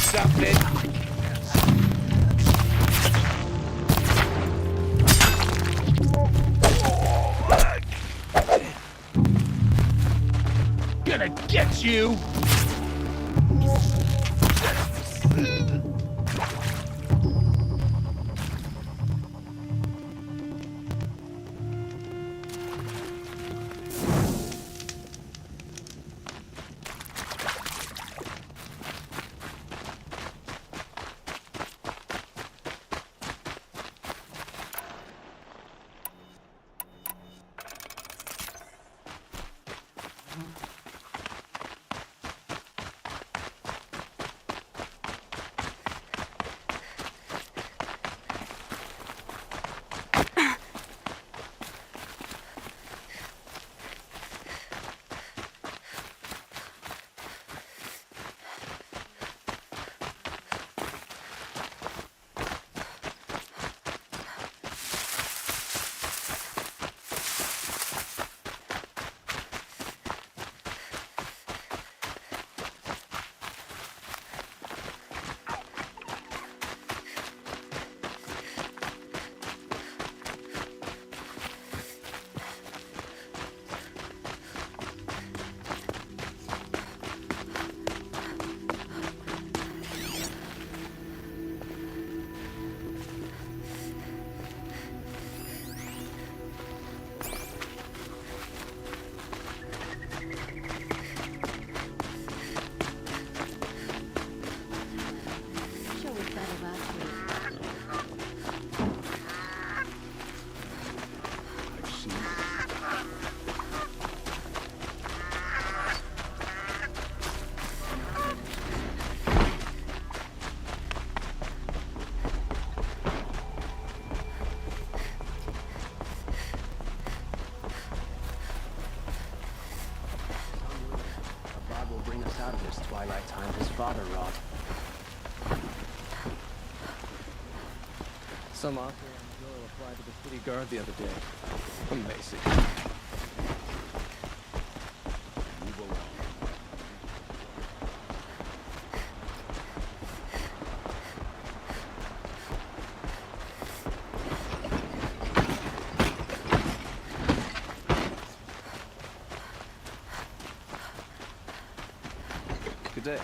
something? Gonna get you! Out of this twilight time his father wrought. Some officer on Joel applied to the city guard the other day. Amazing. Move along. Good day.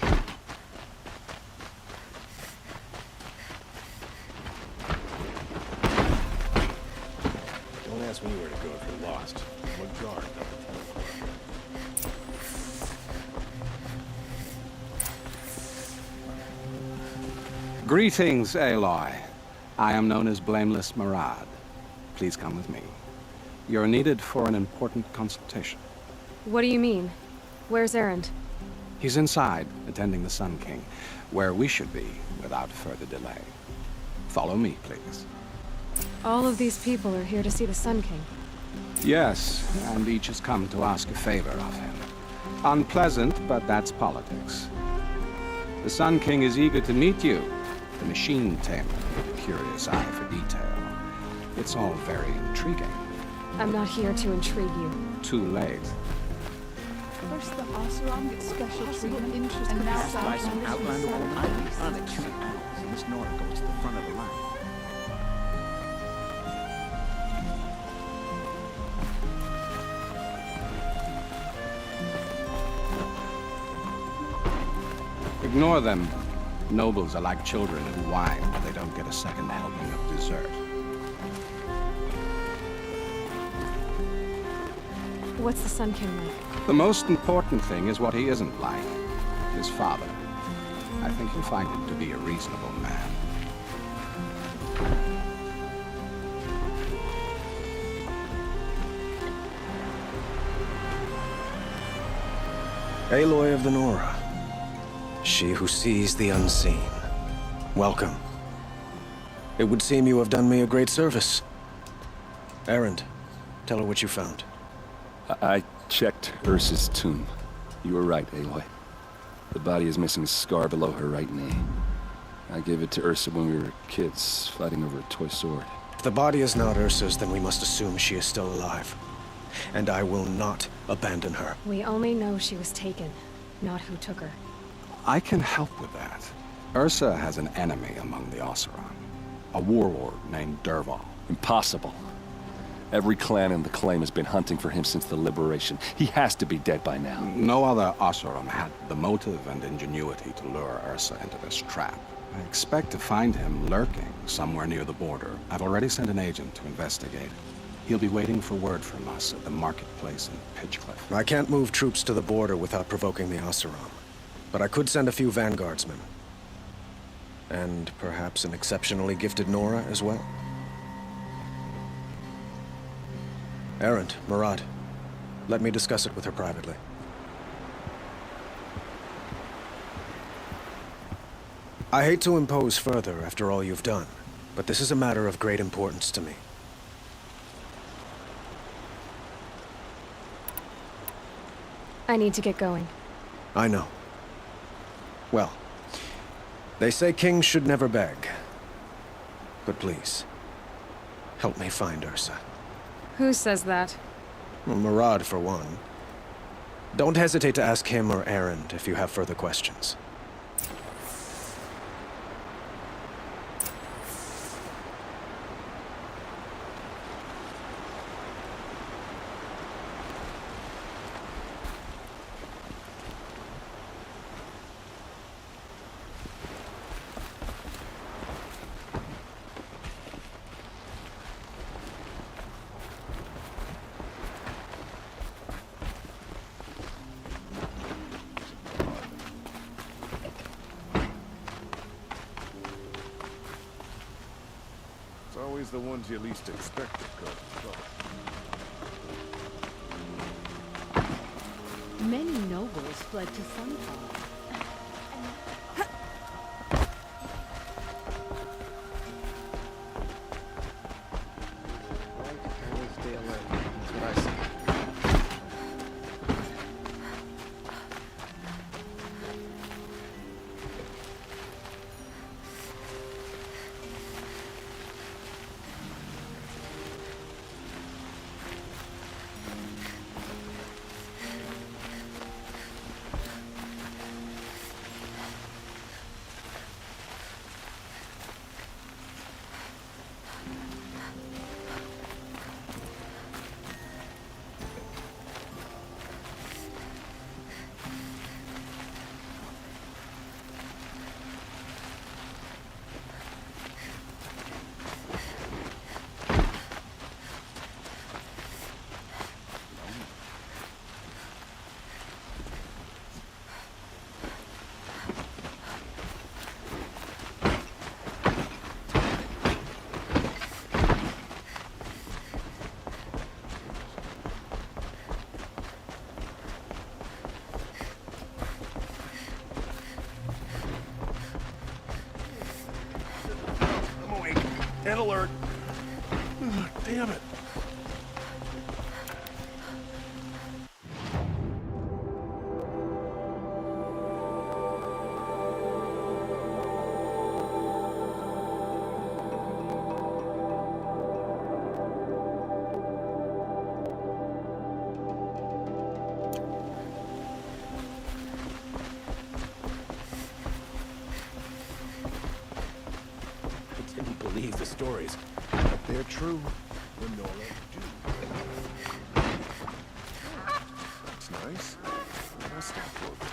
Don't ask me where to go if you're lost. I'm a guard, not a teleport. Greetings, Aloy. I am known as Blameless Marad. Please come with me. You're needed for an important consultation. What do you mean? Where's Erend? He's inside, attending the Sun King, where we should be without further delay. Follow me, please. All of these people are here to see the Sun King. Yes, and each has come to ask a favor of him. Unpleasant, but that's politics. The Sun King is eager to meet you, the machine tamer with a curious eye for detail. It's all very intriguing. I'm not here to intrigue you. Too late. First the Oseram gets special treatment, interest, and now By some outlander woman, I like two animals, and Miss Nora goes to the front of the line. Ignore them. Nobles are like children who whine when they don't get a second helping of dessert. What's the Sun King like? The most important thing is what he isn't like. His father. I think you'll find him to be a reasonable man. Aloy of the Nora. She who sees the unseen. Welcome. It would seem you have done me a great service. Erend, tell her what you found. I checked Ursa's tomb. You were right, Aloy. The body is missing a scar below her right knee. I gave it to Ursa when we were kids, fighting over a toy sword. If the body is not Ursa's, then we must assume she is still alive. And I will not abandon her. We only know she was taken, not who took her. I can help with that. Ursa has an enemy among the Oseram. A warlord named Dervahl. Impossible. Every clan in the claim has been hunting for him since the liberation. He has to be dead by now. No other Oseram had the motive and ingenuity to lure Ursa into this trap. I expect to find him lurking somewhere near the border. I've already sent an agent to investigate. He'll be waiting for word from us at the marketplace in Pitchcliff. I can't move troops to the border without provoking the Oseram. But I could send a few vanguardsmen. And perhaps an exceptionally gifted Nora as well. Erend, Murad, let me discuss it with her privately. I hate to impose further after all you've done, but this is a matter of great importance to me. I need to get going. I know. Well, they say kings should never beg. But please, help me find Ursa. Who says that? Well, Murad, for one. Don't hesitate to ask him or Erend if you have further questions. It's always the ones you least expect to go. Many nobles fled to Sunfall. Head alert. Ugh, damn it. I didn't believe the stories, but they're true. The Nora do. That's nice. Let's stop working.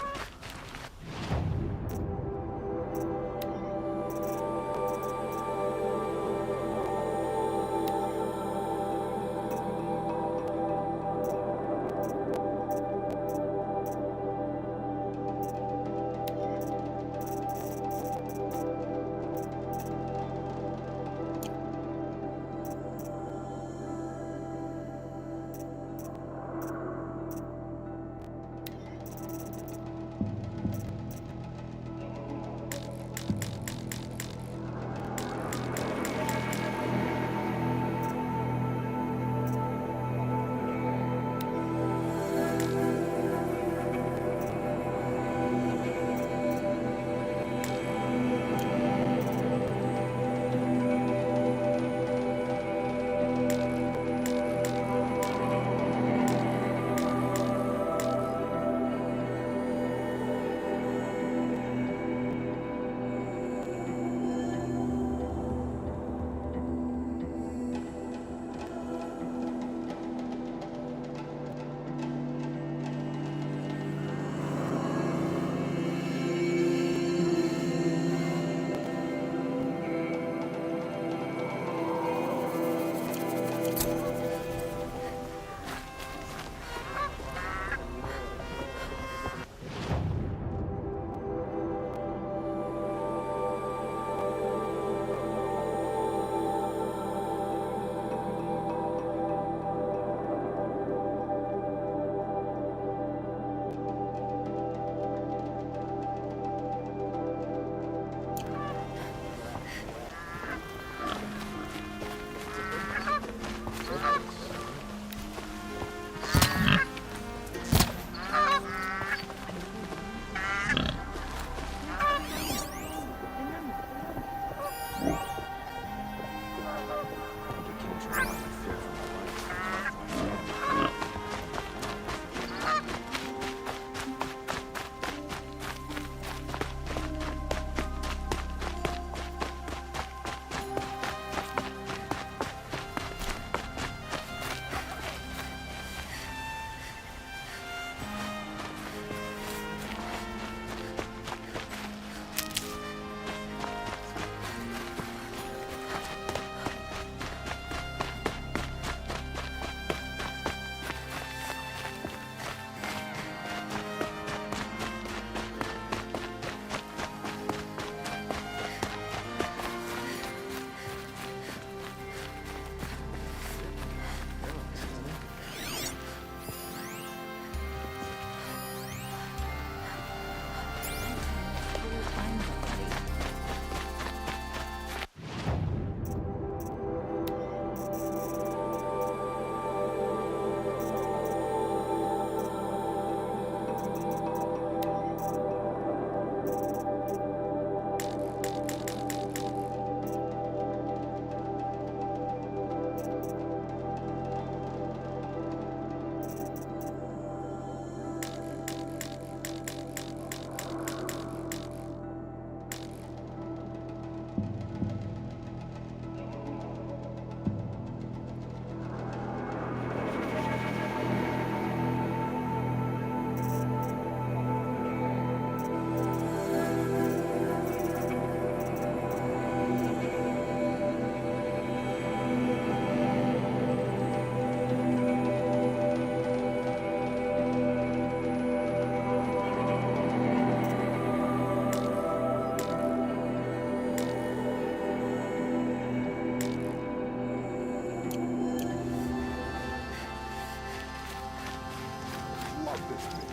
this thing.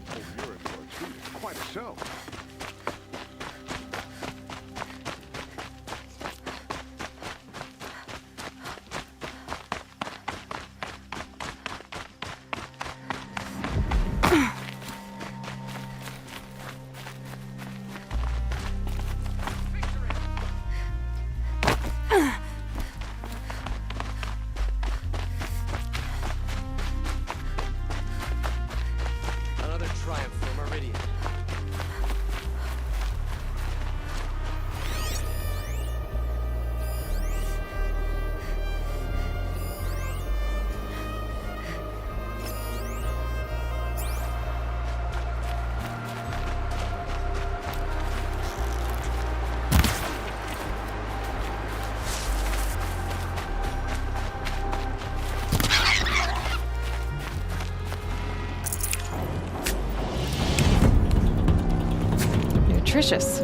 Oh, you're in for a treat. Quite a show. Another triumph for Meridian. Nutritious.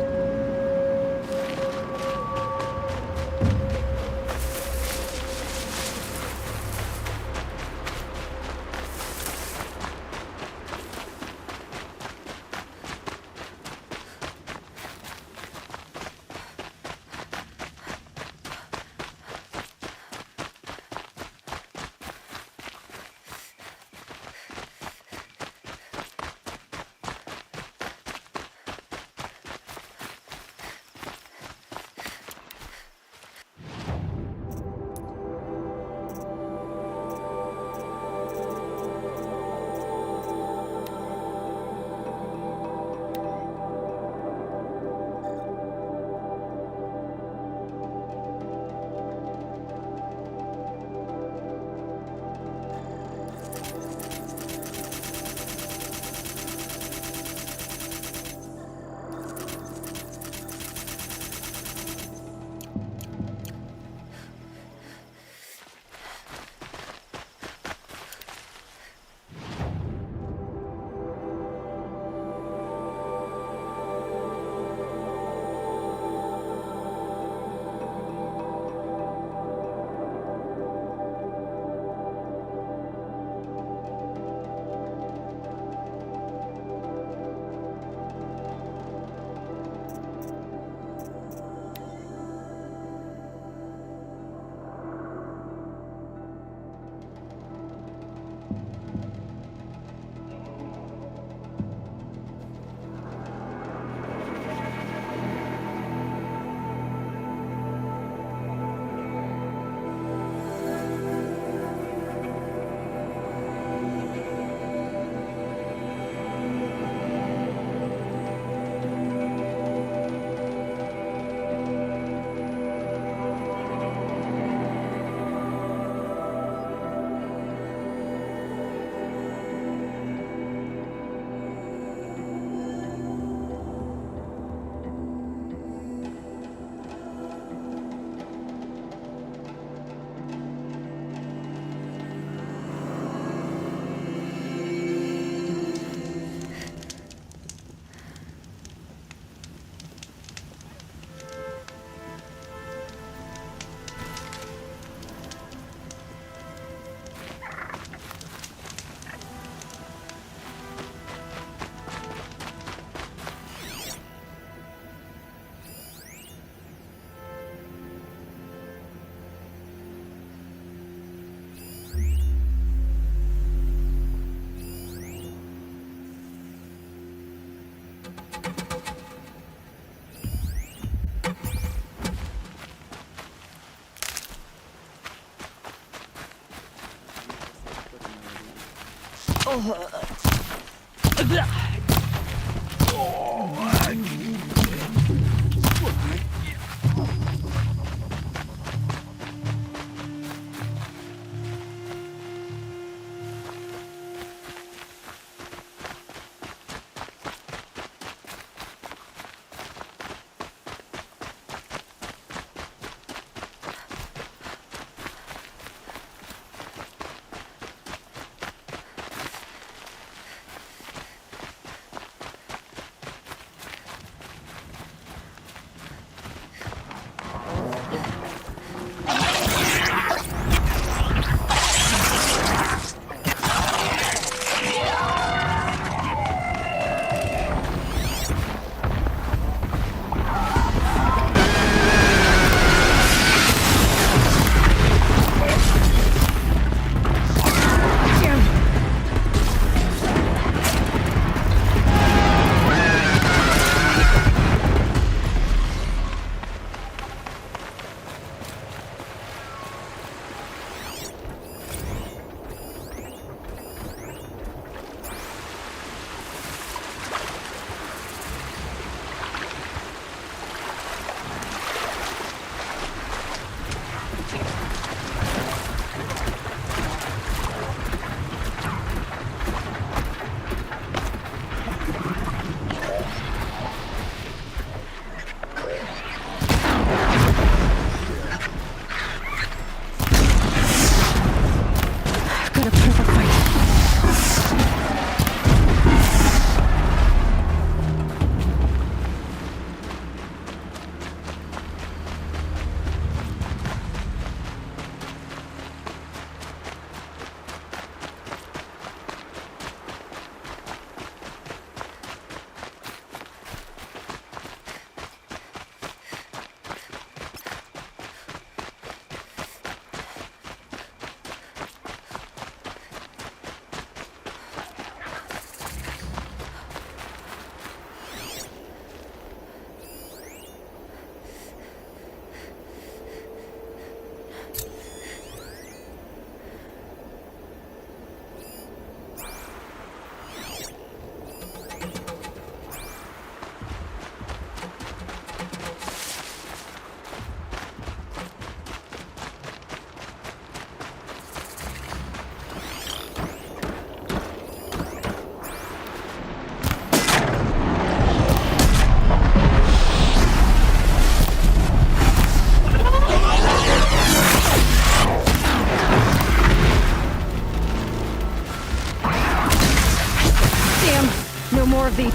Damn! No more of these.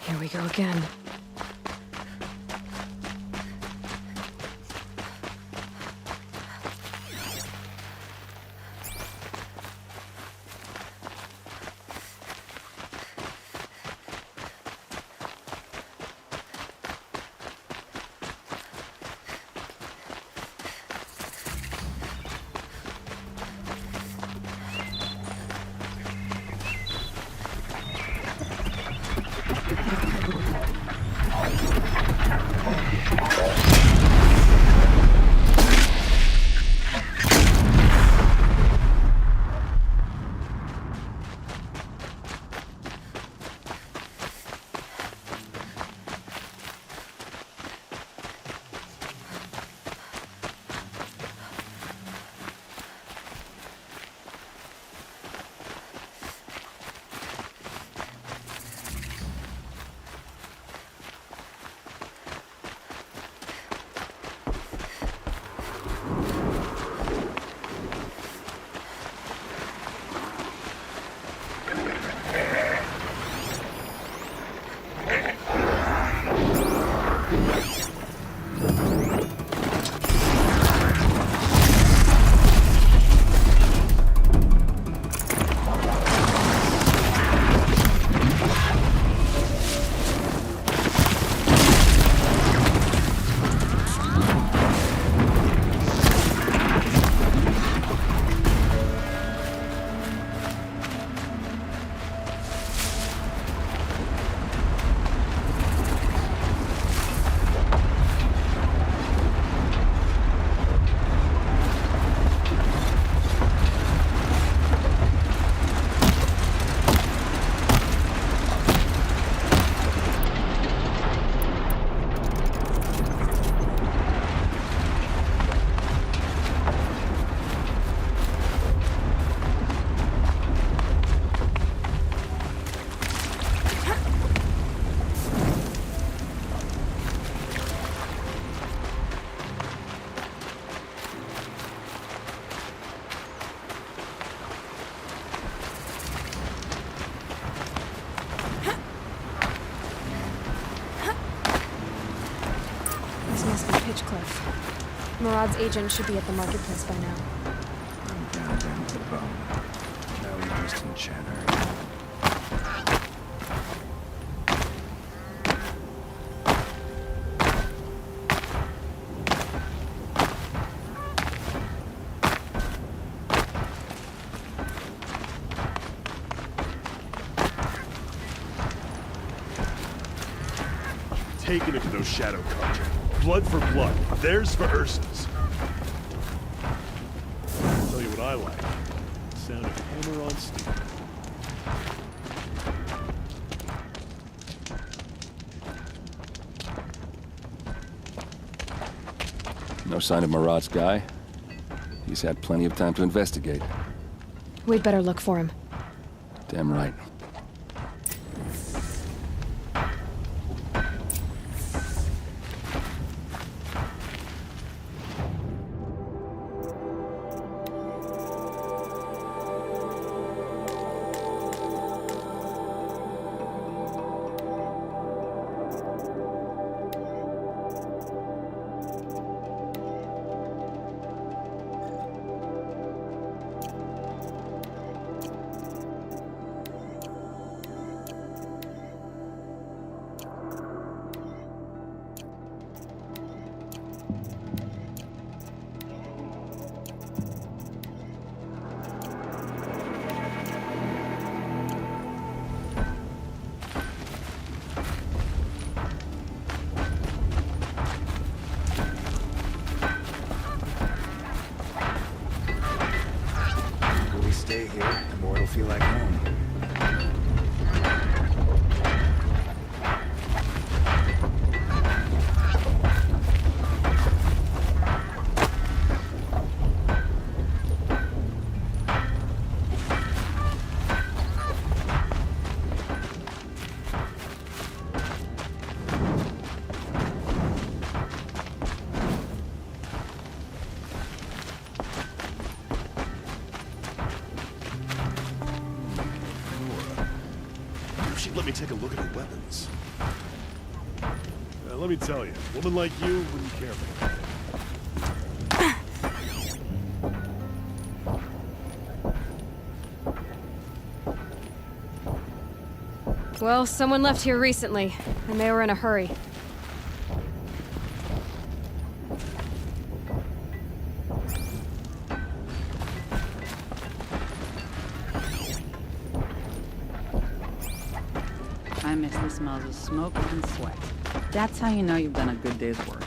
Here we go again. Murad's agent should be at the marketplace by now. I'm down down to the bone. No use in chatter. Taking it to those shadow cards. Blood for blood. Theirs for Ursa's. I'll tell you what I like. The sound of hammer on steel. No sign of Murad's guy. He's had plenty of time to investigate. We'd better look for him. Damn right. Stay here, the more it'll feel like home. She'd let me take a look at her weapons. Let me tell you, a woman like you wouldn't care for that. Well, someone left here recently, and they were in a hurry. I miss the smells of smoke and sweat. That's how you know you've done a good day's work.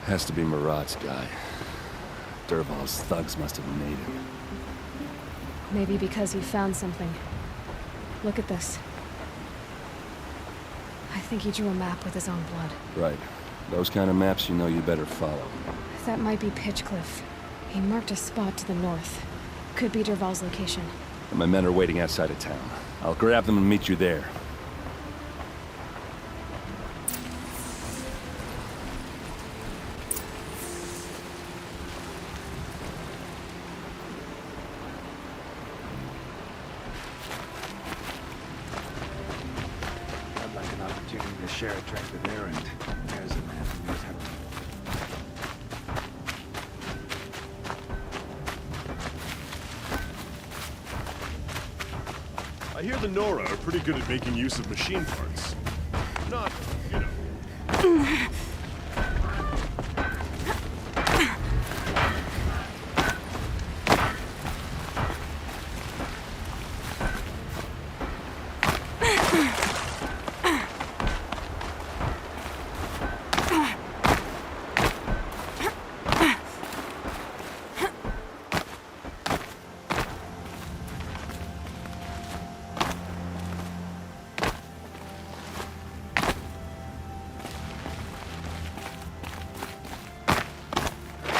Has to be Murad's guy. Dervahl's thugs must have made him. Maybe because he found something. Look at this. I think he drew a map with his own blood. Right. Those kind of maps you know you better follow. That might be Pitchcliff. He marked a spot to the north. Could be Dervahl's location. And my men are waiting outside of town. I'll grab them and meet you there. I'd like an opportunity to share a drink with Erend. There's a man who knows how to... I hear the Nora are pretty good at making use of machine parts. Not, you know.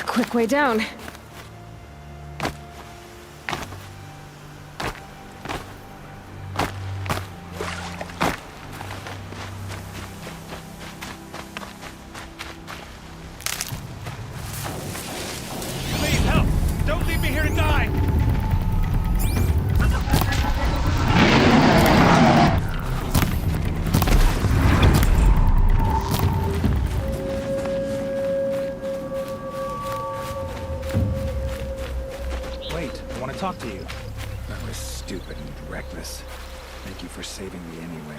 Quick way down. That was stupid and reckless. Thank you for saving me anyway.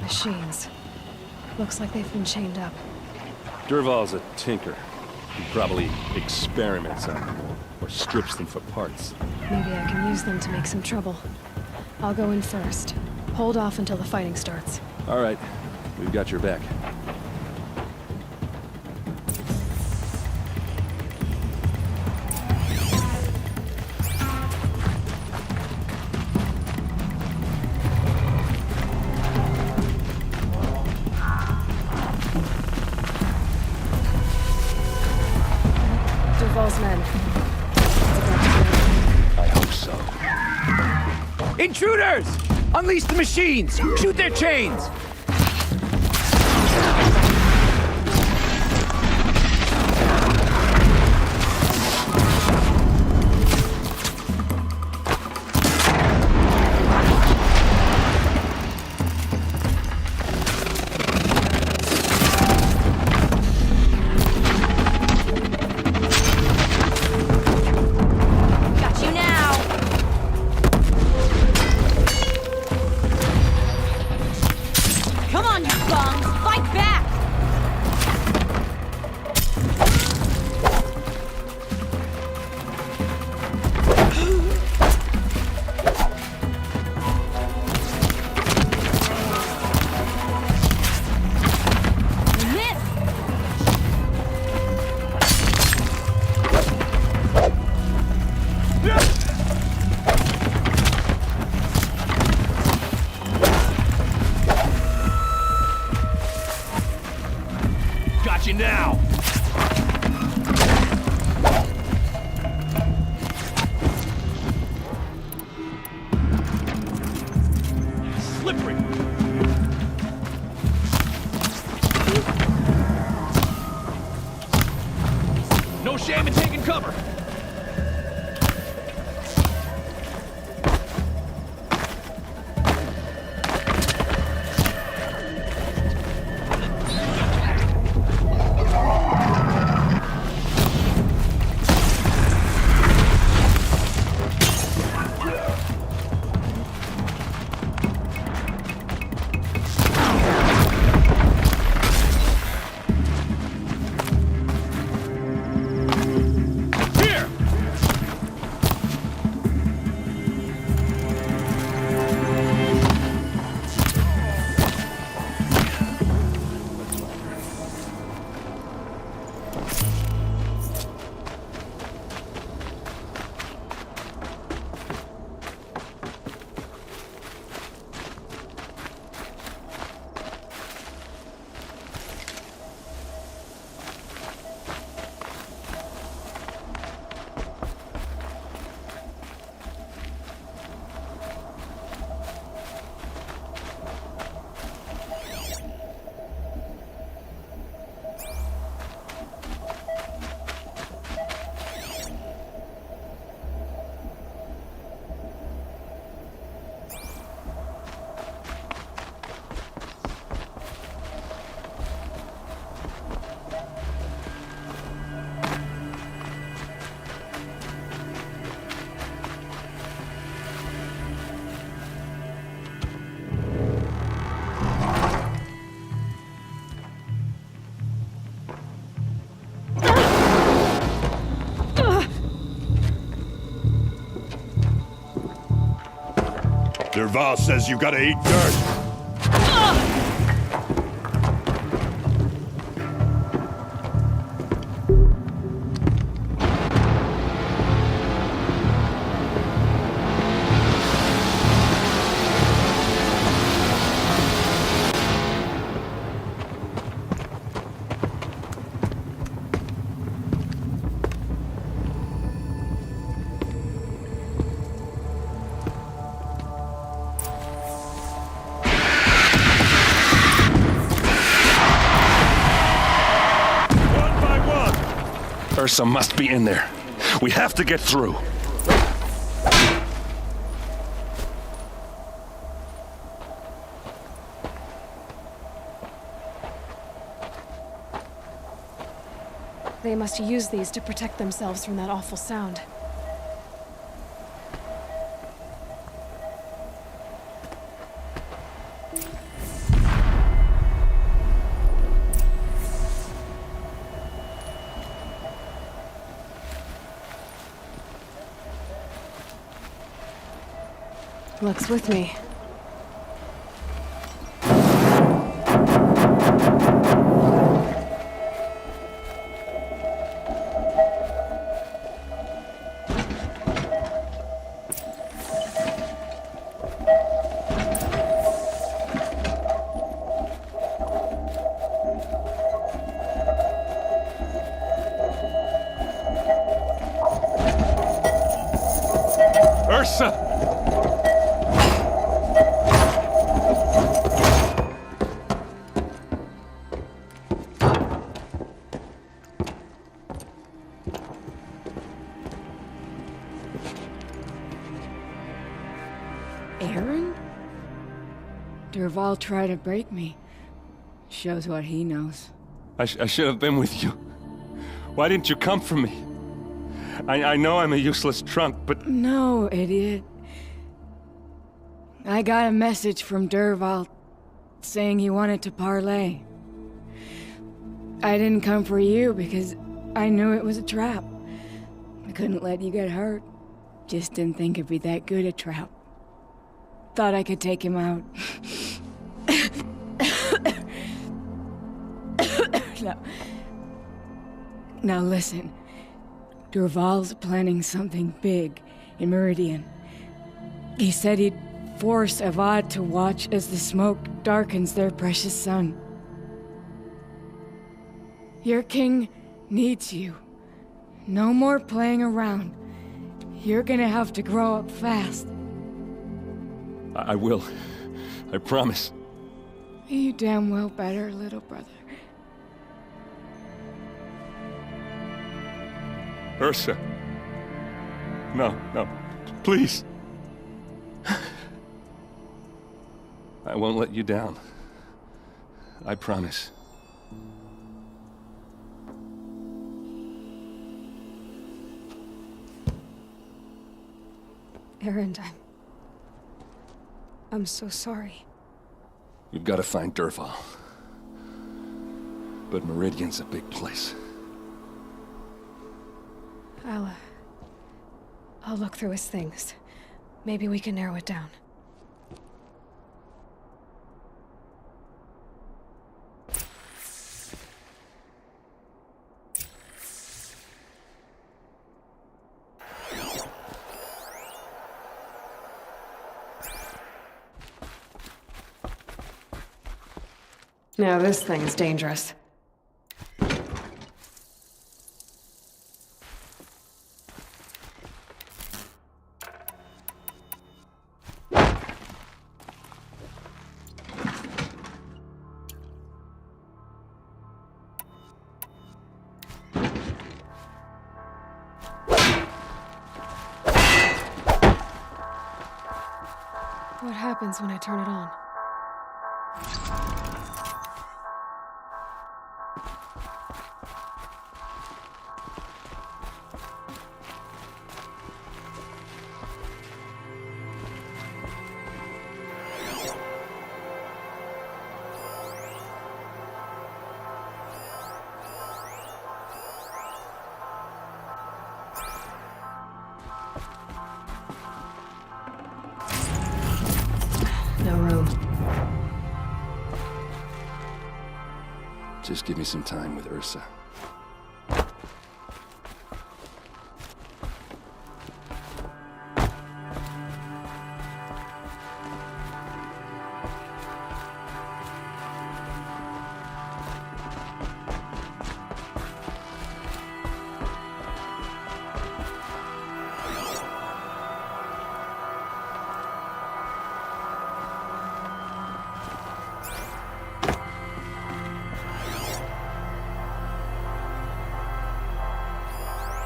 Machines. Looks like they've been chained up. Dervahl's a tinker. He probably experiments on them, or strips them for parts. Maybe I can use them to make some trouble. I'll go in first. Hold off until the fighting starts. All right, we've got your back. Dervahl's men. I hope so. Intruders! Unleash the machines! Shoot their chains! Got you now! Come on, you bums! Fight back! Miss! Got you now! Slippery! Shaman taking cover! Dervahl says you gotta eat dirt. Ursa must be in there. We have to get through. They must use these to protect themselves from that awful sound. Luck's with me. Ursa! Aaron? Dervahl tried to break me. Shows what he knows. I should have been with you. Why didn't you come for me? I know I'm a useless trunk, but... No, idiot. I got a message from Dervahl saying he wanted to parlay. I didn't come for you because I knew it was a trap. I couldn't let you get hurt. Just didn't think it'd be that good a trap. Thought I could take him out. Now listen. Dervahl's planning something big in Meridian. He said he'd force Avad to watch as the smoke darkens their precious sun. Your king needs you. No more playing around. You're gonna have to grow up fast. I will. I promise. You damn well better, little brother. Ursa. No, no. Please. I won't let you down. I promise. Erend, I'm so sorry. We've got to find Dervahl. But Meridian's a big place. I'll look through his things. Maybe we can narrow it down. Now this thing's dangerous. What happens when I turn it on? No room. Just give me some time with Ursa.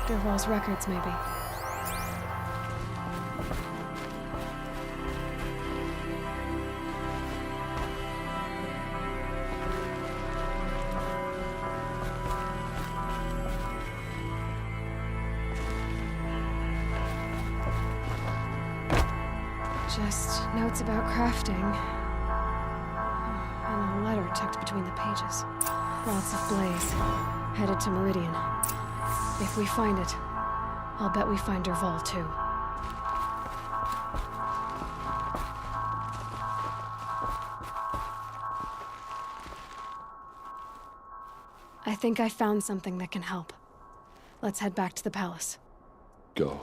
Dervahl's records, maybe. Just notes about crafting. And a letter tucked between the pages. Lots of blaze. Headed to Meridian. If we find it, I'll bet we find Dervahl too. I think I found something that can help. Let's head back to the palace. Go.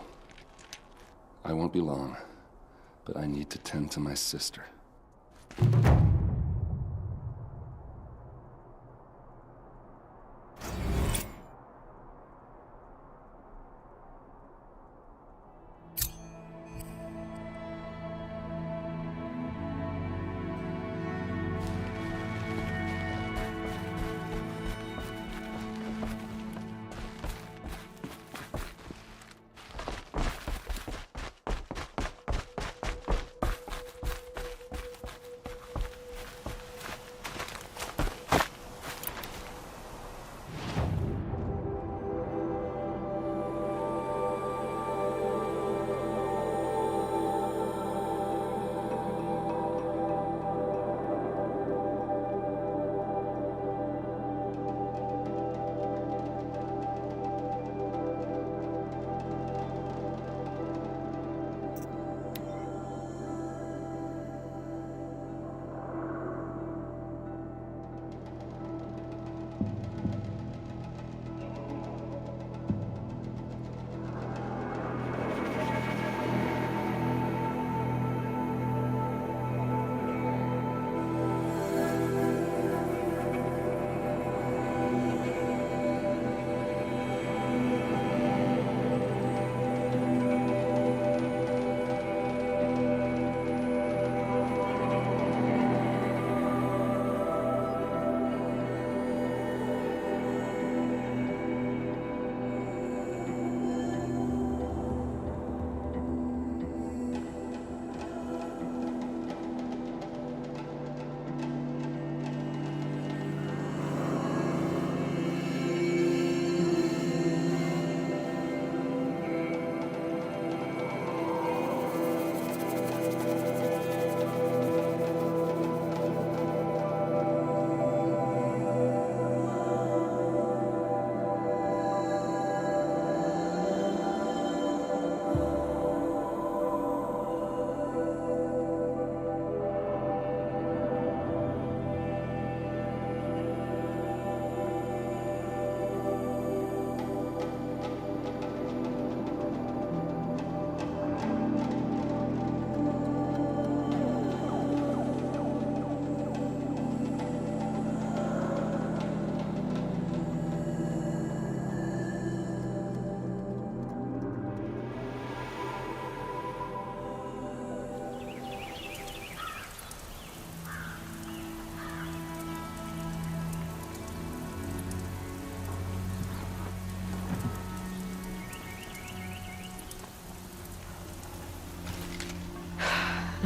I won't be long, but I need to tend to my sister.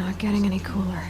not getting any cooler.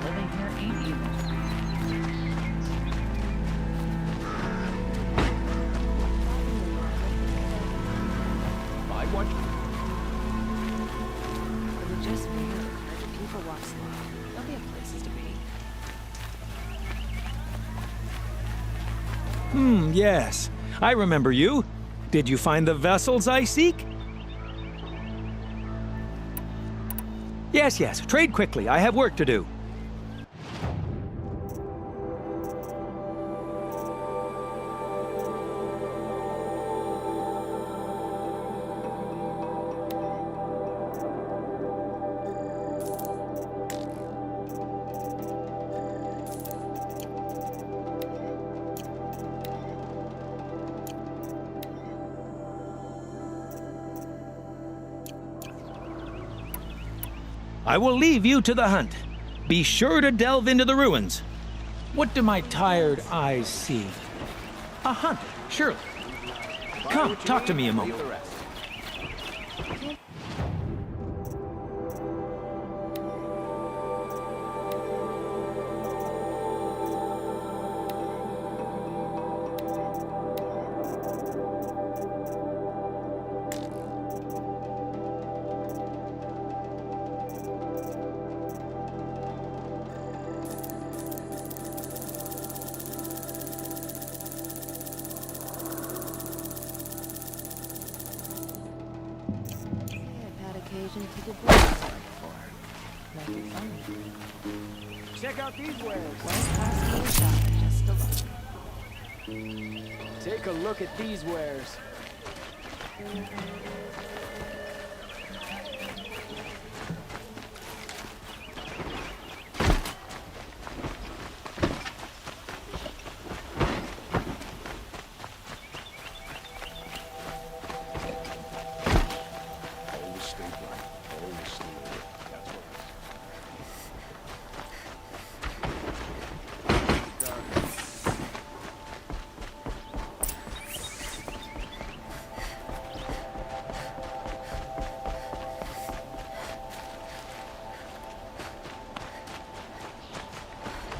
Living here ain't evil. I want It would just be her. The people walk slow. There'll be places to be. Yes. I remember you. Did you find the vessels I seek? Yes, yes. Trade quickly. I have work to do. I will leave you to the hunt. Be sure to delve into the ruins. What do my tired eyes see? A hunt, surely. Come, talk to me a moment. Check out these wares. Take a look at these wares.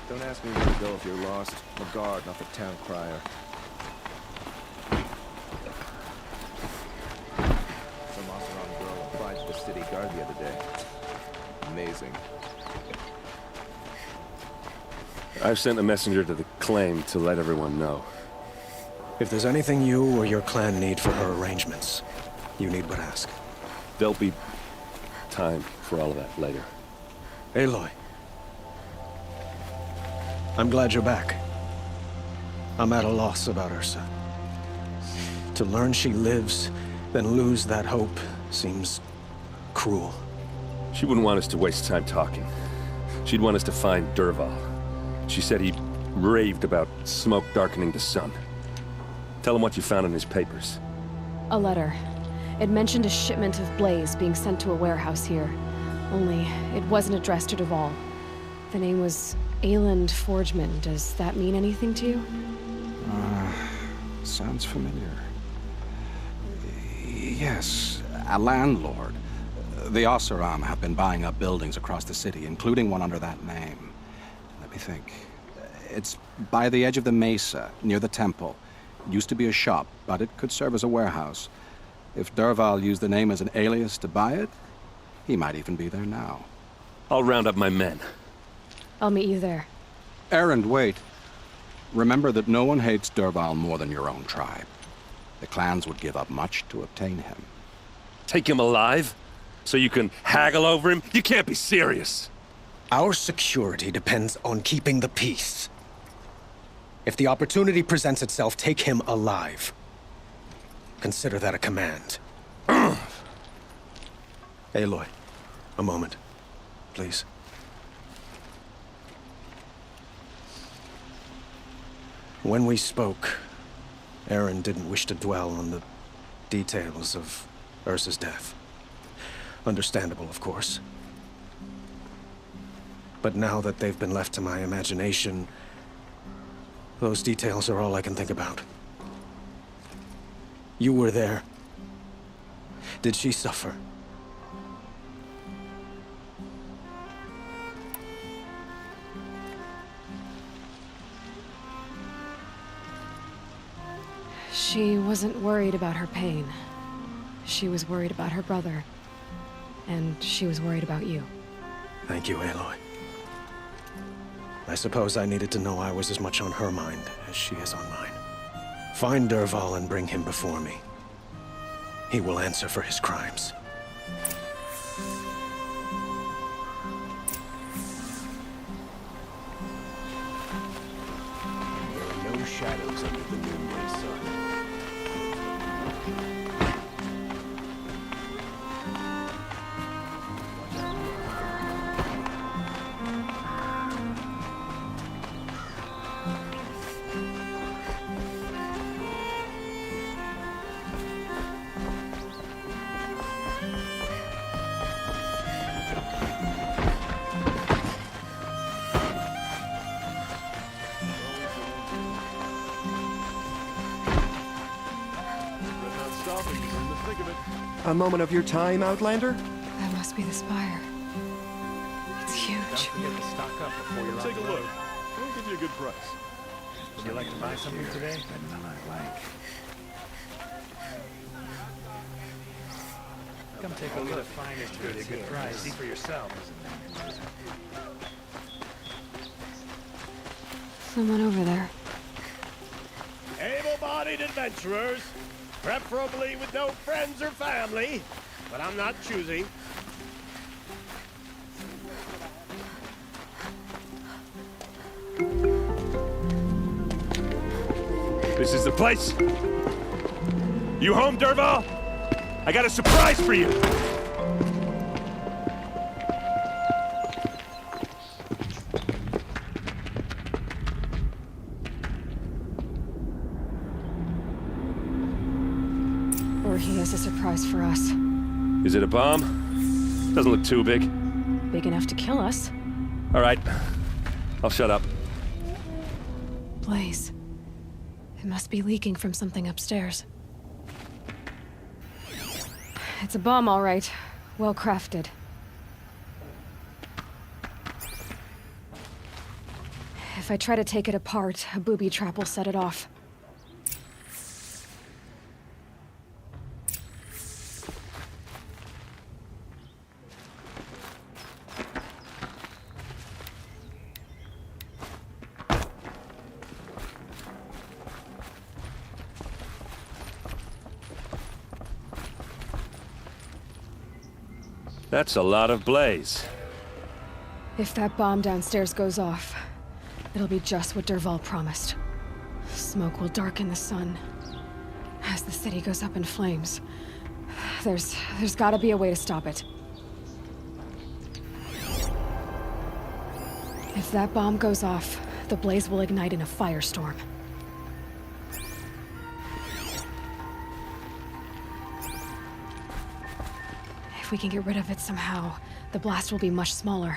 Don't ask me where to go if you're lost. I'm a guard, not the town crier. Some Oseram girl applied to the city guard the other day. Amazing. I've sent a messenger to the claim to let everyone know. If there's anything you or your clan need for her arrangements, you need but ask. There'll be time for all of that later. Aloy. I'm glad you're back. I'm at a loss about Ursa. To learn she lives, then lose that hope, seems cruel. She wouldn't want us to waste time talking. She'd want us to find Dervahl. She said he raved about smoke darkening the sun. Tell him what you found in his papers. A letter. It mentioned a shipment of Blaze being sent to a warehouse here. Only, it wasn't addressed to Dervahl. The name was Ayland Forgeman. Does that mean anything to you? Sounds familiar. Yes, a landlord. The Oseram have been buying up buildings across the city, including one under that name. Let me think. It's by the edge of the mesa, near the temple. It used to be a shop, but it could serve as a warehouse. If Dervahl used the name as an alias to buy it, he might even be there now. I'll round up my men. I'll meet you there. Erend, wait. Remember that no one hates Dervahl more than your own tribe. The clans would give up much to obtain him. Take him alive? So you can haggle over him? You can't be serious. Our security depends on keeping the peace. If the opportunity presents itself, take him alive. Consider that a command. Aloy, a moment, please. When we spoke, Erend didn't wish to dwell on the details of Ursa's death. Understandable, of course. But now that they've been left to my imagination, those details are all I can think about. You were there. Did she suffer? She wasn't worried about her pain. She was worried about her brother. And she was worried about you. Thank you, Aloy. I suppose I needed to know I was as much on her mind as she is on mine. Find Dervahl and bring him before me. He will answer for his crimes. There are no shadows under the noonday sun. A moment of your time, Outlander? That must be the spire. It's huge. Don't forget to stock up before you're Take a look. We'll give you a good price. Would you like to buy something today? None I like. Come take a look. The finest goods at a good price. See for yourself. Someone over there. Able-bodied adventurers, preferably with no friends or family, but I'm not choosy. This is the place? You home, Dervahl? I got a surprise for you! Or he has a surprise for us. Is it a bomb? Doesn't look too big. Big enough to kill us. All right. I'll shut up. Blaze. It must be leaking from something upstairs. It's a bomb, all right. Well crafted. If I try to take it apart, a booby trap will set it off. That's a lot of blaze. If that bomb downstairs goes off, it'll be just what Dervahl promised. Smoke will darken the sun. As the city goes up in flames, there's gotta be a way to stop it. If that bomb goes off, the blaze will ignite in a firestorm. If we can get rid of it somehow, the blast will be much smaller.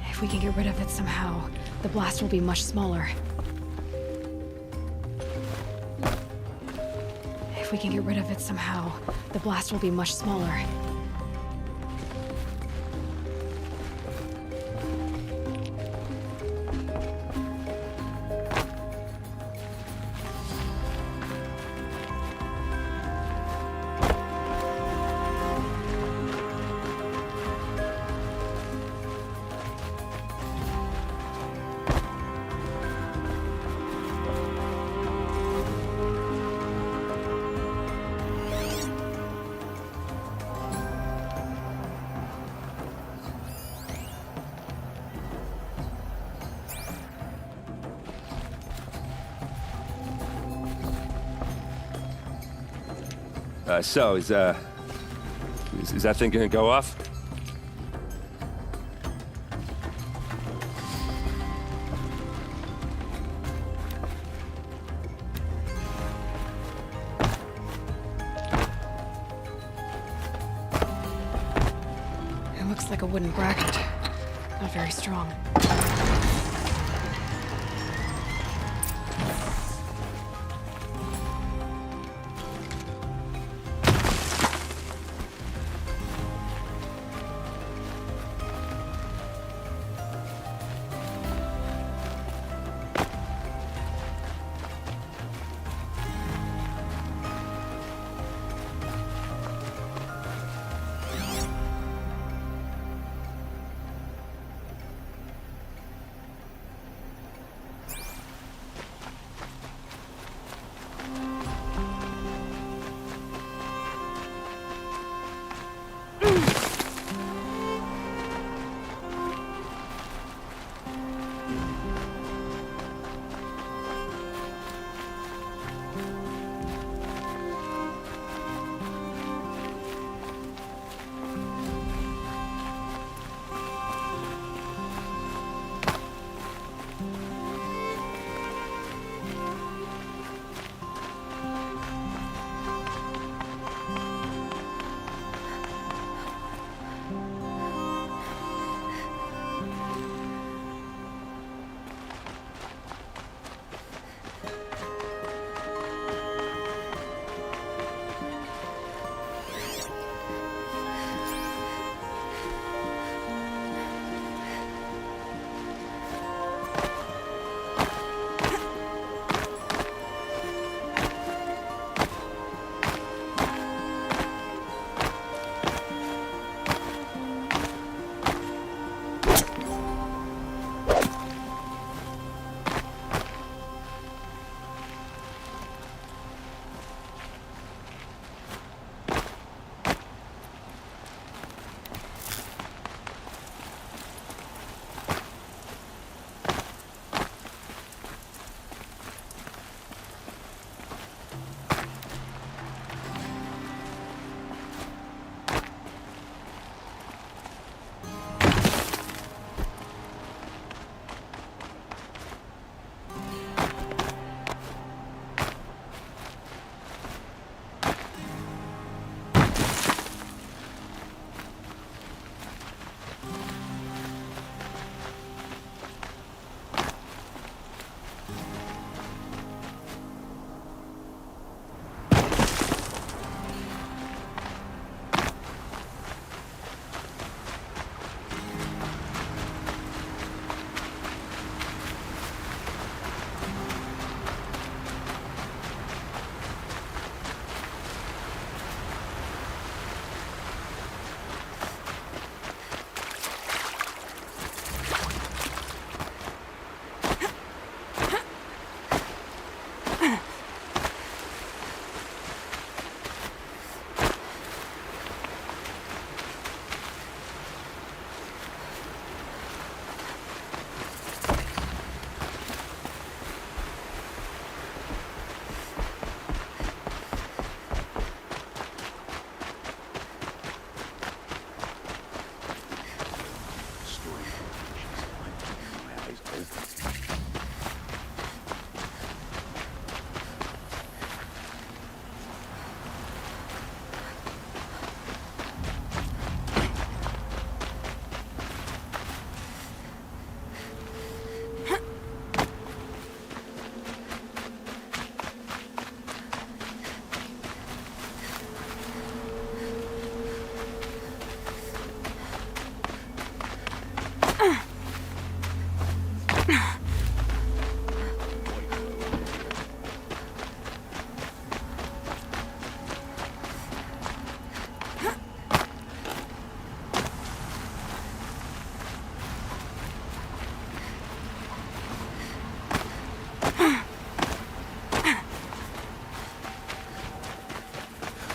If we can get rid of it somehow, the blast will be much smaller. If we can get rid of it somehow, the blast will be much smaller. So, is that thing gonna go off? It looks like a wooden bracket. Not very strong.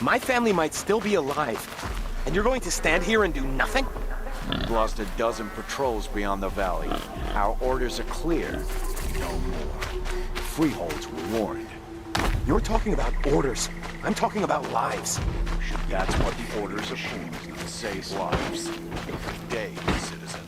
My family might still be alive, and you're going to stand here and do nothing? We've lost a dozen patrols beyond the valley. Our orders are clear. No more. Freeholds were warned. You're talking about orders. I'm talking about lives. That's what the orders of Queen save lives. Every day, citizen.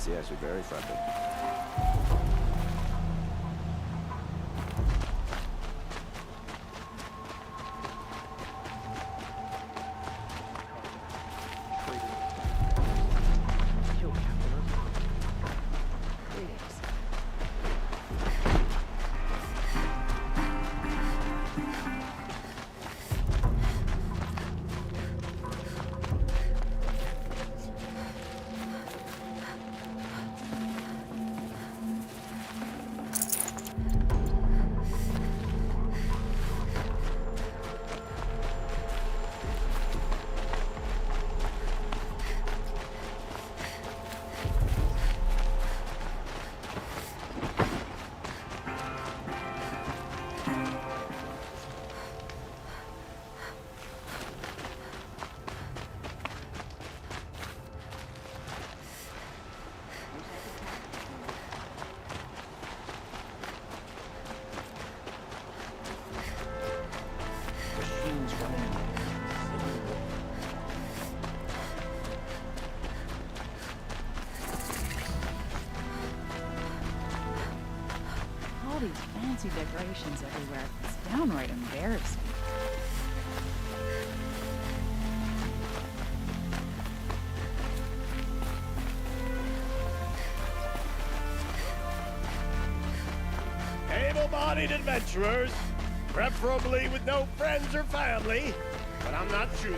Yes, you're very friendly. All these fancy decorations everywhere. It's downright embarrassing. Able-bodied adventurers, preferably with no friends or family, but I'm not choosing.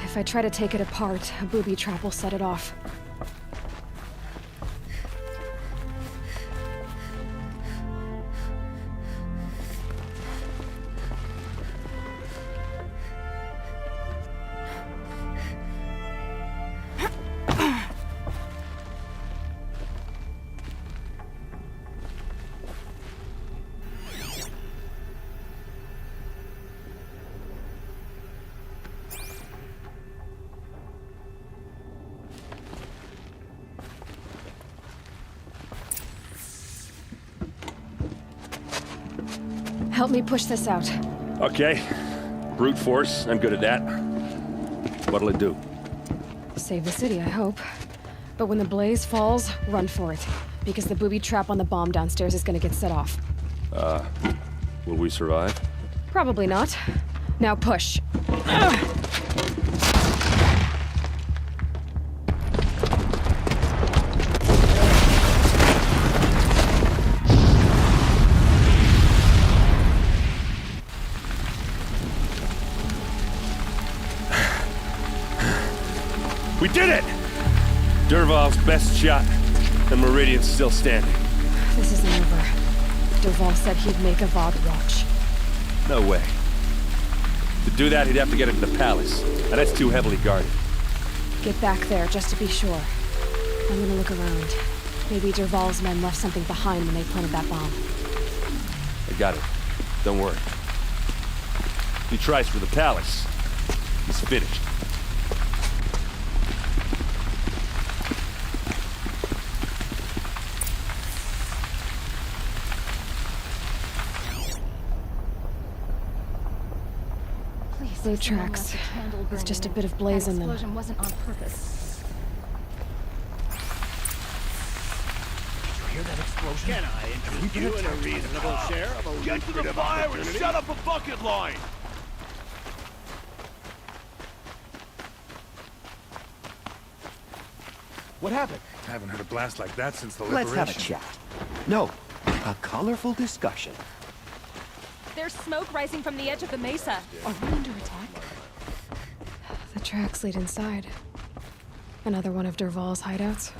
If I try to take it apart, a booby trap will set it off. Help me push this out. Okay. Brute force, I'm good at that. What'll it do? Save the city, I hope. But when the blaze falls, run for it. Because the booby trap on the bomb downstairs is gonna get set off. Will we survive? Probably not. Now push. We did it! Dervahl's best shot, and Meridian's still standing. This isn't over. Dervahl said he'd make a Void watch. No way. To do that, he'd have to get into the palace, and that's too heavily guarded. Get back there, just to be sure. I'm gonna look around. Maybe Dervahl's men left something behind when they planted that bomb. I got it. Don't worry. If he tries for the palace, he's finished. Blue tracks. It's just a bit of blaze in them. Explosion wasn't on purpose. Did you hear that explosion? Can I interest you in a reasonable share of a Get to the lucrative fire and opportunity? set up a bucket line! What happened? I haven't heard a blast like that since the Let's liberation. have a chat. No, a colorful discussion. There's smoke rising from the edge of the mesa. Are we under attack? The tracks lead inside. Another one of Dervahl's hideouts.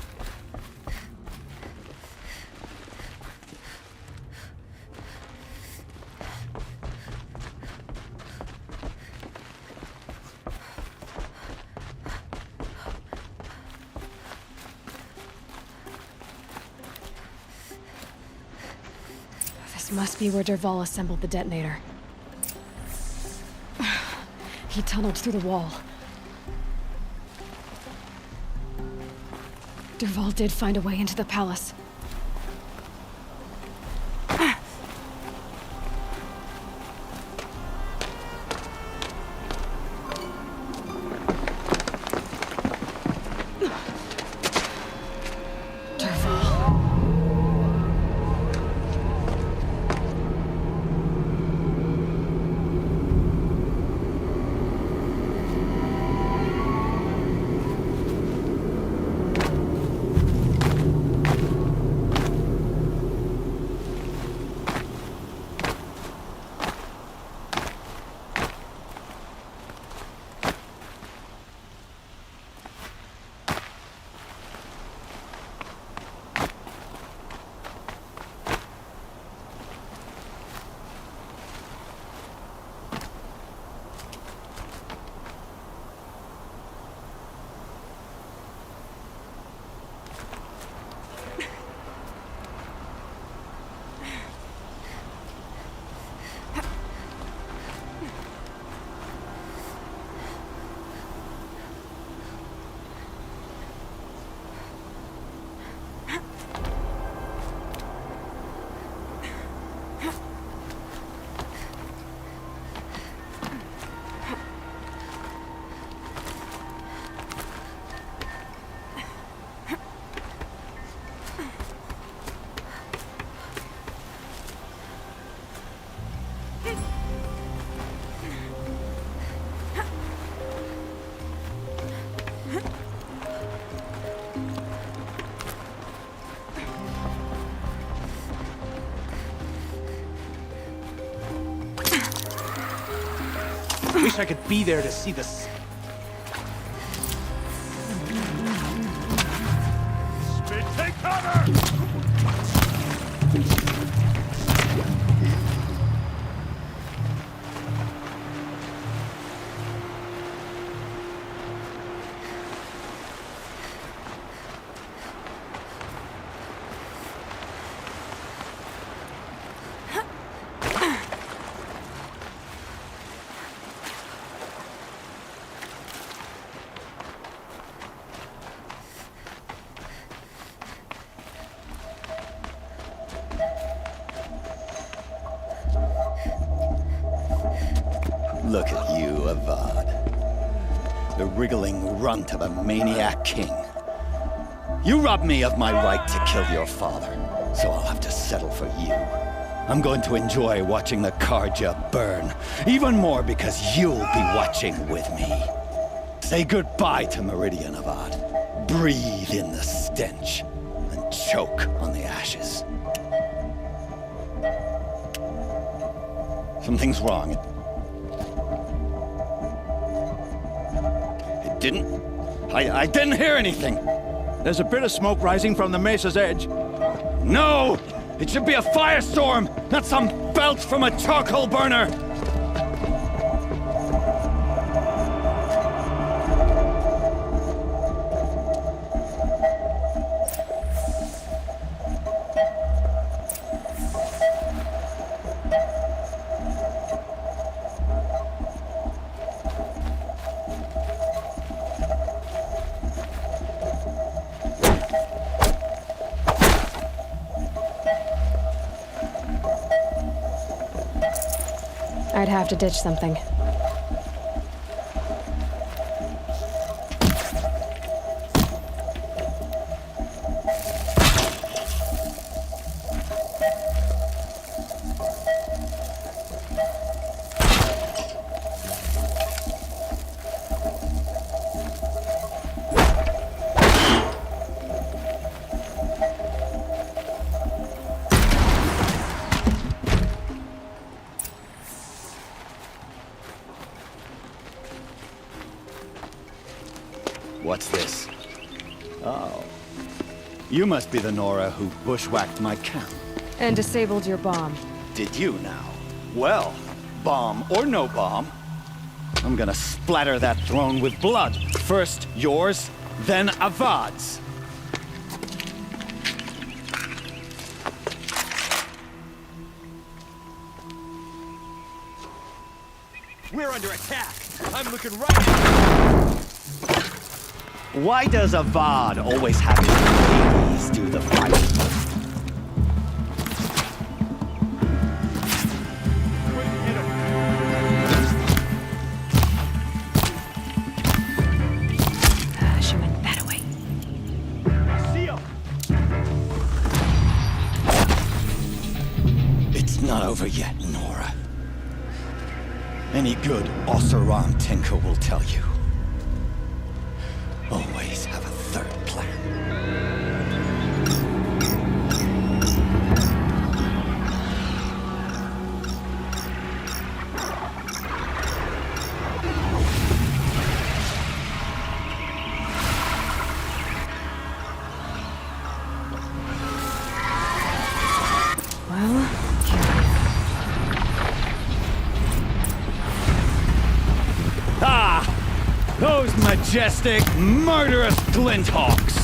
This must be where Dervahl assembled the detonator. He tunneled through the wall. Dervahl did find a way into the palace. Wish I could be there to see this. Spit, take cover! Look at you, Avad. The wriggling runt of a maniac king. You robbed me of my right to kill your father, so I'll have to settle for you. I'm going to enjoy watching the Carja burn, even more because you'll be watching with me. Say goodbye to Meridian, Avad. Breathe in the stench, and choke on the ashes. Something's wrong. It didn't... I didn't hear anything. There's a bit of smoke rising from the mesa's edge. No! It should be a firestorm, not some belch from a charcoal burner! I'd have to ditch something. What's this? Oh. You must be the Nora who bushwhacked my camp. And disabled your bomb. Did you now? Well, bomb or no bomb, I'm gonna splatter that throne with blood. First yours, then Avad's. We're under attack. I'm looking right at you. Why does Avad always have his ladies do the fighting? She went that way. It's not over yet, Nora. Any good Oseram tinker will tell you. Always have a third plan. Well, Ah! Those majestic, murderous Glinthawks!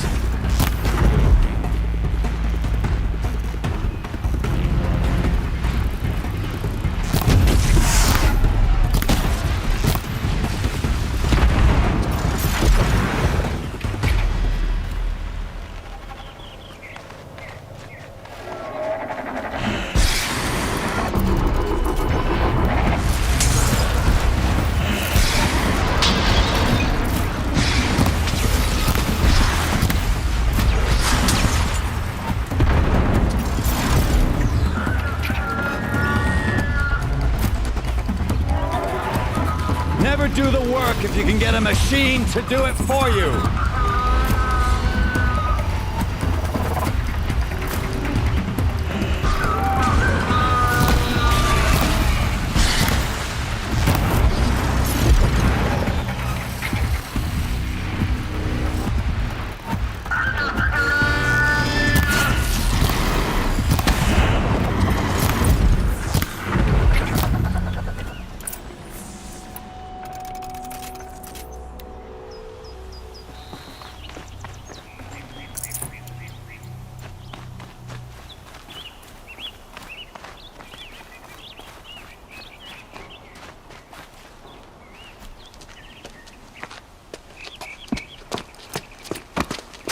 Never do the work if you can get a machine to do it for you.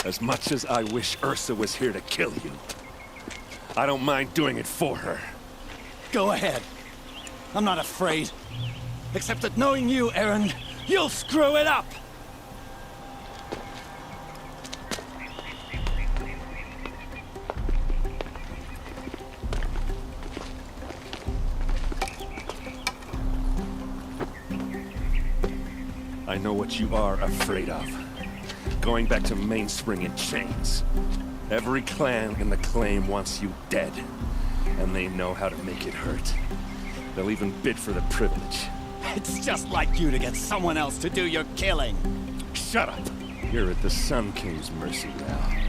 As much as I wish Ursa was here to kill you, I don't mind doing it for her. Go ahead. I'm not afraid. Except that knowing you, Aaron, you'll screw it up! I know what you are afraid of. Going back to Mainspring in chains. Every clan in the Claim wants you dead. And they know how to make it hurt. They'll even bid for the privilege. It's just like you to get someone else to do your killing. Shut up! You're at the Sun King's mercy now.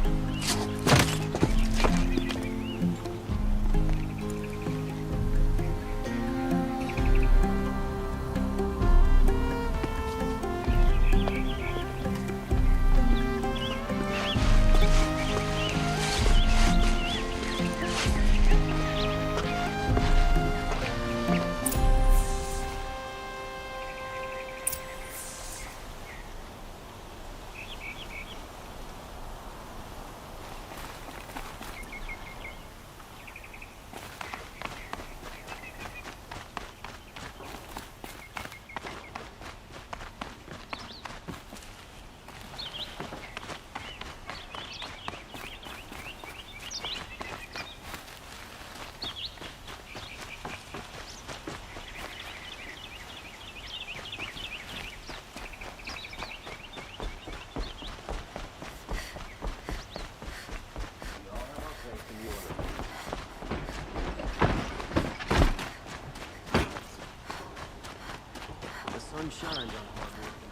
sun shines on hard work.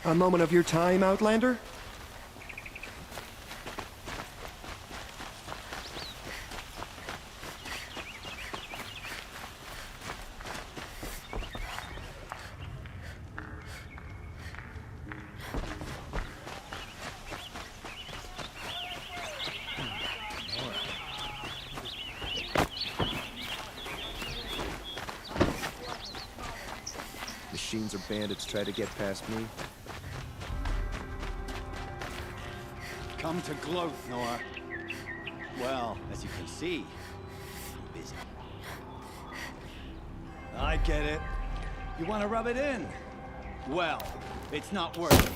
A moment of your time, Outlander? Machines or bandits try to get past me. Come to Gloath, Nora. Well, as you can see, I'm busy. I get it. You want to rub it in? Well, it's not worth it.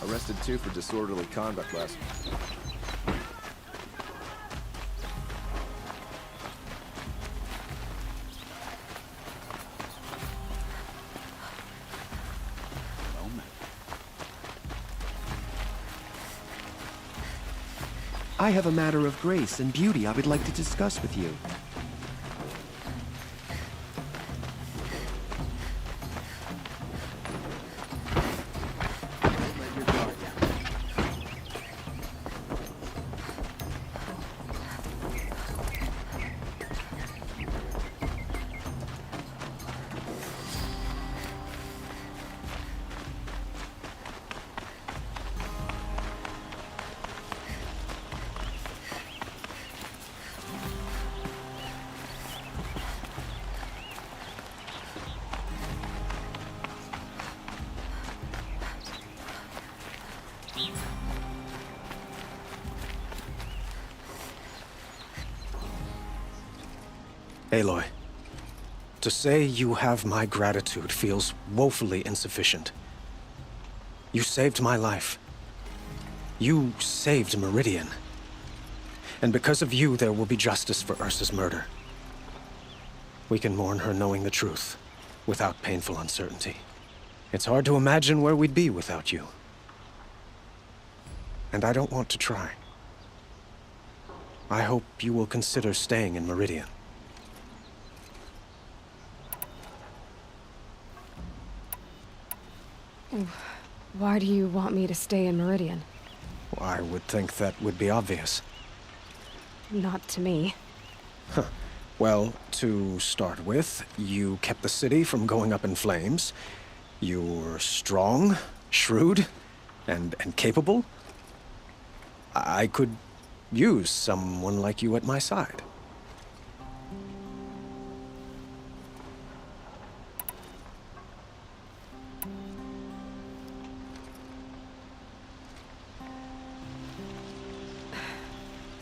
Arrested 2 for disorderly conduct last week. I have a matter of grace and beauty I would like to discuss with you. Aloy, to say you have my gratitude feels woefully insufficient. You saved my life. You saved Meridian. And because of you, there will be justice for Ursa's murder. We can mourn her knowing the truth, without painful uncertainty. It's hard to imagine where we'd be without you. And I don't want to try. I hope you will consider staying in Meridian. Why do you want me to stay in Meridian? I would think that would be obvious. Not to me. Well, to start with, you kept the city from going up in flames. You're strong, shrewd, and capable. I could use someone like you at my side.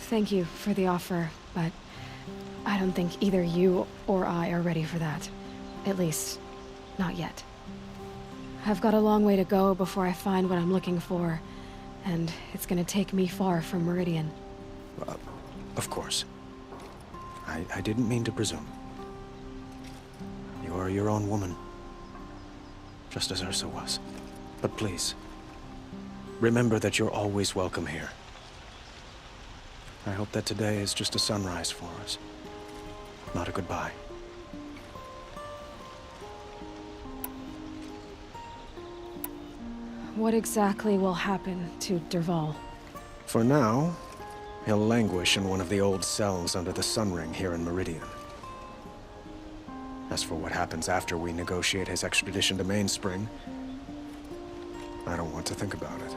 Thank you for the offer, but I don't think either you or I are ready for that. At least, not yet. I've got a long way to go before I find what I'm looking for, and it's gonna take me far from Meridian. Of course. I didn't mean to presume. You are your own woman, just as Ursa was. But please, remember that you're always welcome here. I hope that today is just a sunrise for us, not a goodbye. What exactly will happen to Dervahl? For now, he'll languish in one of the old cells under the Sun Ring here in Meridian. As for what happens after we negotiate his extradition to Mainspring, I don't want to think about it.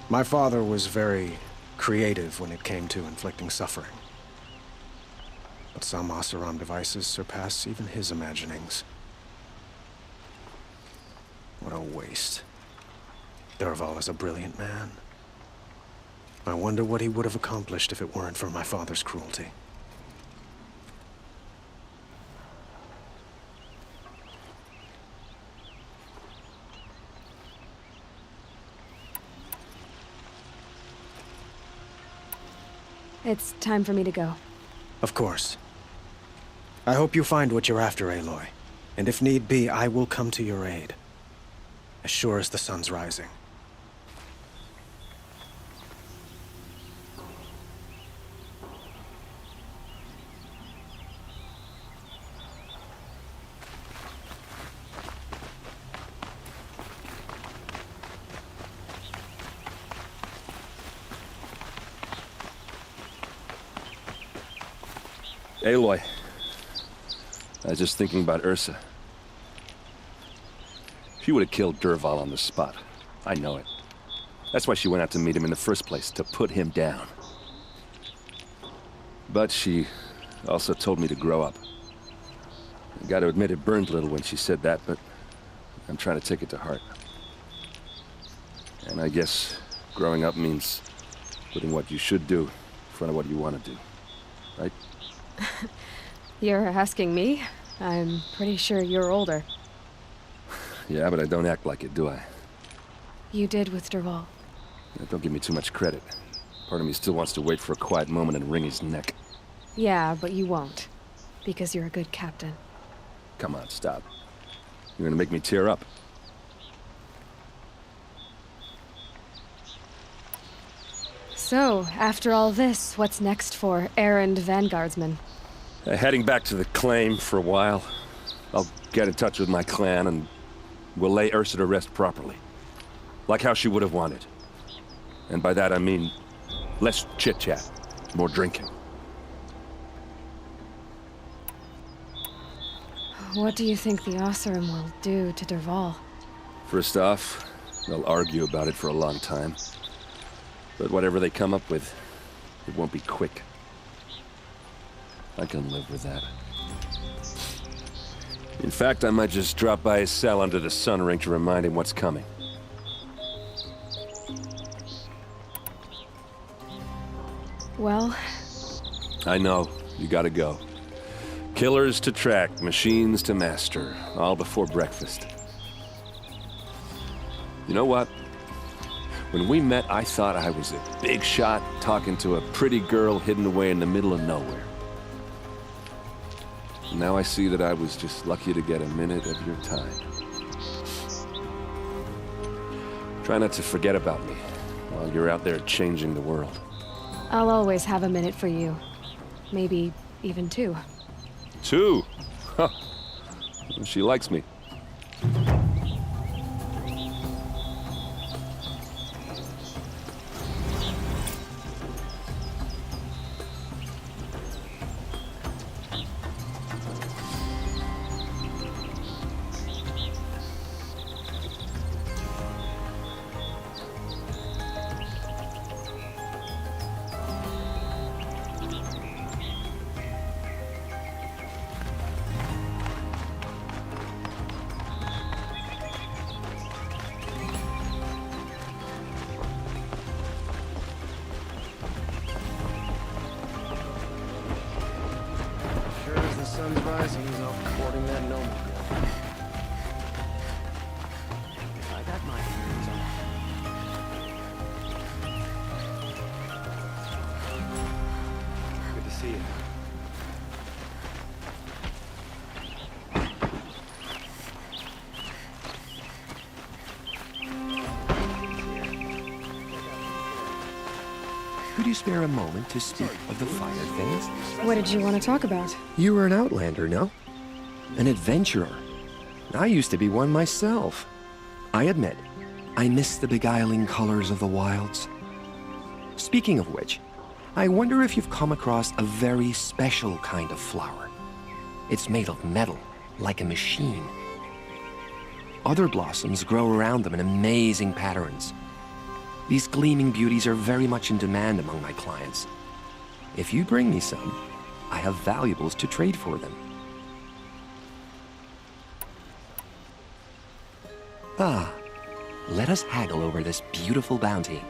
My father was very creative when it came to inflicting suffering. But some Oseram devices surpass even his imaginings. What a waste. Dervahl is a brilliant man. I wonder what he would have accomplished if it weren't for my father's cruelty. It's time for me to go. Of course. I hope you find what you're after, Aloy. And if need be, I will come to your aid. As sure as the sun's rising. Aloy, I was just thinking about Ursa. She would have killed Dervahl on the spot. I know it. That's why she went out to meet him in the first place, to put him down. But she also told me to grow up. I gotta admit it burned a little when she said that, but I'm trying to take it to heart. And I guess growing up means putting what you should do in front of what you want to do, right? You're asking me? I'm pretty sure you're older. Yeah, but I don't act like it, do I? You did with Dervahl. Yeah, don't give me too much credit. Part of me still wants to wait for a quiet moment and wring his neck. Yeah, but you won't. Because you're a good captain. Come on, stop. You're gonna make me tear up. So, after all this, what's next for Erend Vanguardsman? Heading back to the claim for a while. I'll get in touch with my clan and we'll lay Ursa to rest properly. Like how she would have wanted. And by that I mean less chit-chat, more drinking. What do you think the Oseram will do to Dervahl? First off, they'll argue about it for a long time. But whatever they come up with, it won't be quick. I can live with that. In fact, I might just drop by his cell under the sun ring to remind him what's coming. Well... I know. You gotta go. Killers to track, machines to master, all before breakfast. You know what? When we met, I thought I was a big shot talking to a pretty girl hidden away in the middle of nowhere. Now I see that I was just lucky to get a minute of your time. Try not to forget about me while you're out there changing the world. I'll always have a minute for you. Maybe even two. Two? Huh. She likes me. Sun's rising, he's off courting that gnome girl. If I got my hands on. Good to see you. Could you spare a moment to speak of the fire things? What did you want to talk about? You were an outlander, no? An adventurer. I used to be one myself. I admit, I miss the beguiling colors of the wilds. Speaking of which, I wonder if you've come across a very special kind of flower. It's made of metal, like a machine. Other blossoms grow around them in amazing patterns. These gleaming beauties are very much in demand among my clients. If you bring me some, I have valuables to trade for them. Ah, let us haggle over this beautiful bounty.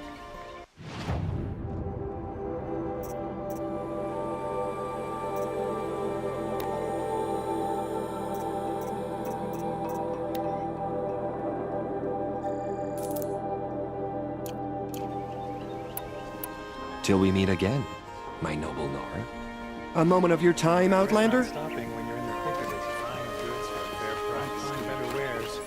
Till we meet again, my noble Nora. A moment of your time, Outlander? Stopping when you're in the thick of it. Fine goods for a fair price. Find better wares.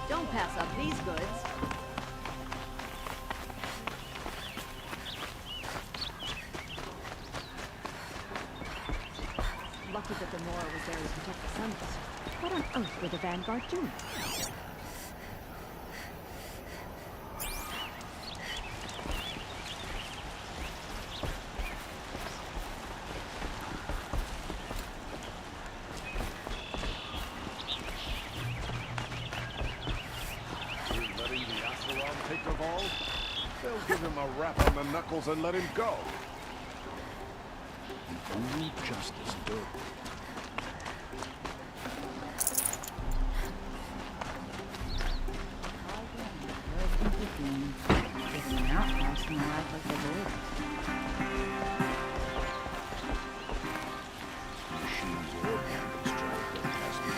Don't pass up these goods. Lucky that the Nora was there to protect the Suns. What on earth were the Vanguard doing? Letting the Assaron take the ball? They'll give him a rap on the knuckles and let him go. Only justice do. Taking an outcast in a life like the Lord. Machines or bandits try to get past me.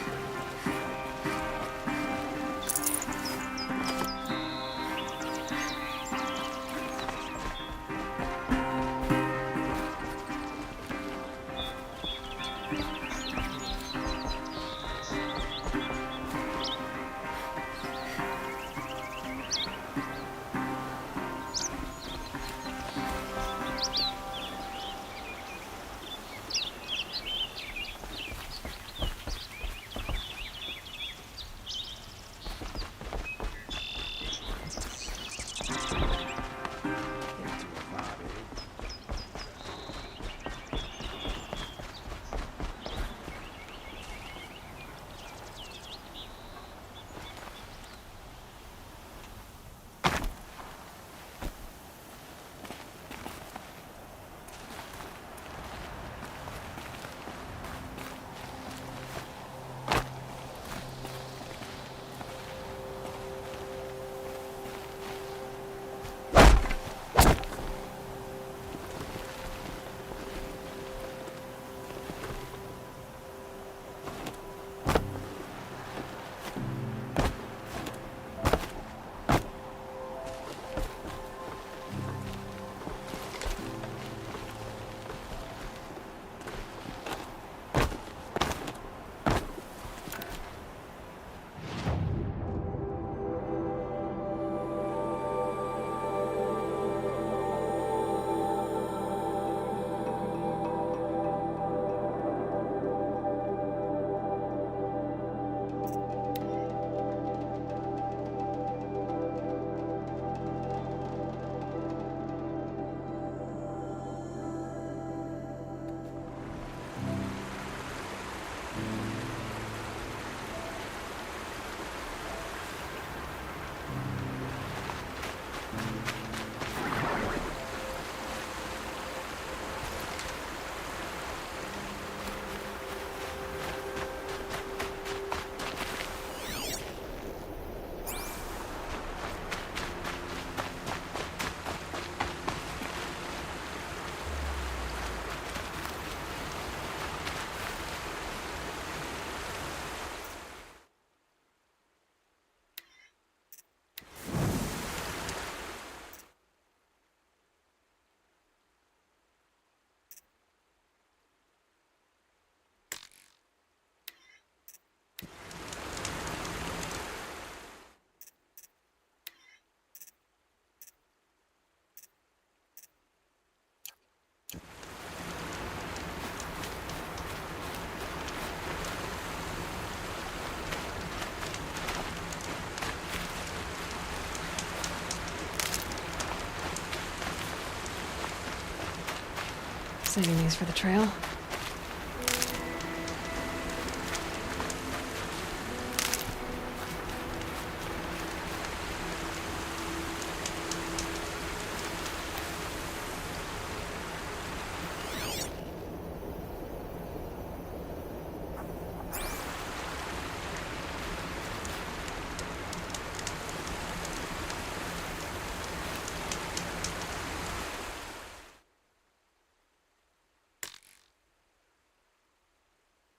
Saving these for the trail.